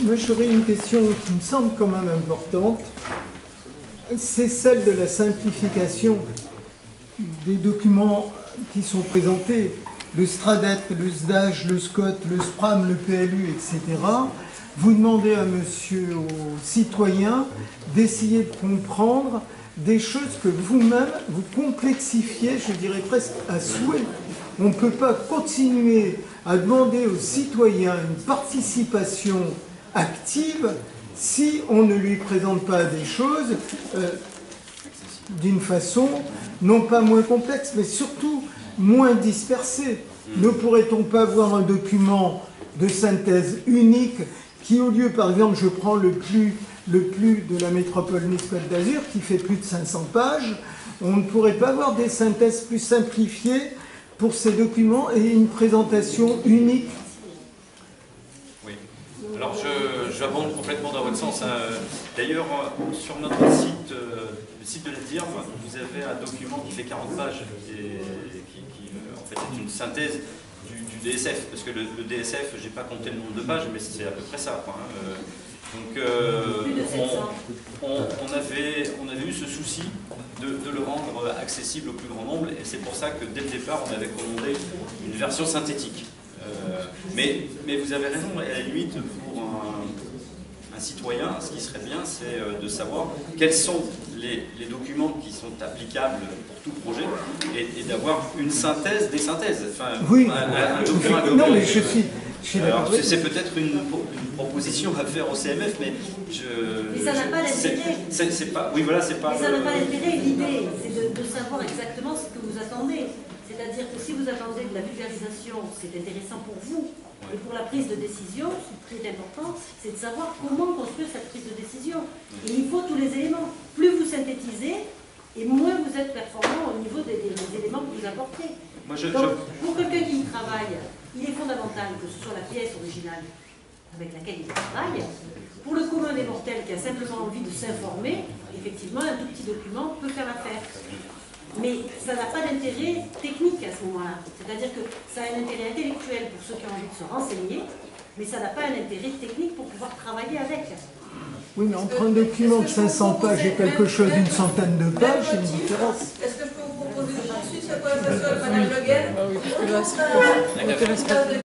Moi, j'aurais une question qui me semble quand même importante. C'est celle de la simplification des documents qui sont présentés. Le STRADET, le SDAGE, le SCOT, le SPRAM, le PLU, etc. Vous demandez à monsieur, aux citoyens, d'essayer de comprendre des choses que vous-même, vous complexifiez, je dirais presque à souhait. On ne peut pas continuer à demander aux citoyens une participation active si on ne lui présente pas des choses d'une façon non pas moins complexe, mais surtout moins dispersée. Ne pourrait-on pas avoir un document de synthèse unique qui, au lieu, par exemple, je prends le plus de la métropole Nice-Côte d'Azur, qui fait plus de 500 pages, on ne pourrait pas avoir des synthèses plus simplifiées pour ces documents et une présentation unique? Oui. Alors, j'abonde complètement dans votre sens. Hein. D'ailleurs, sur notre site, le site de la DIRM, vous avez un document qui fait 40 pages et qui en fait, est une synthèse du DSF. Parce que le DSF, je n'ai pas compté le nombre de pages, mais c'est à peu près ça. Quoi, hein. Donc, on avait eu ce souci de le rendre accessible au plus grand nombre, et c'est pour ça que dès le départ, on avait commandé une version synthétique. Mais vous avez raison, à la limite, pour un citoyen, ce qui serait bien, c'est de savoir quels sont les documents qui sont applicables pour tout projet, et d'avoir une synthèse des synthèses. Enfin, oui, un document non, mais je suis c'est peut-être une proposition à faire au CMF, mais ça n'a pas l'intérêt. Oui, voilà, c'est pas. Mais ça n'a pas l'intérêt. L'idée, c'est de savoir exactement ce que vous attendez. C'est-à-dire que si vous attendez de la vulgarisation, c'est intéressant pour vous. Et pour la prise de décision, ce qui est important, c'est de savoir comment construire cette prise de décision. Et il faut tous les éléments. Plus vous synthétisez, et moins vous êtes performant au niveau des éléments que vous apportez. Donc, pour quelqu'un qui y travaille, il est fondamental que ce soit la pièce originale avec laquelle il travaille. Pour le commun des mortels qui a simplement envie de s'informer, effectivement, un tout petit document peut faire l'affaire. Mais ça n'a pas d'intérêt technique à ce moment-là. C'est-à-dire que ça a un intérêt intellectuel pour ceux qui ont envie de se renseigner, mais ça n'a pas un intérêt technique pour pouvoir travailler avec. Oui, mais entre un document de 500 pages et quelque chose d'une centaine de pages, il y a une différence. Est-ce que je peux vous proposer de poursuivre cette conversation avec Madame Le Guen? Ah oui, parce que là, c'est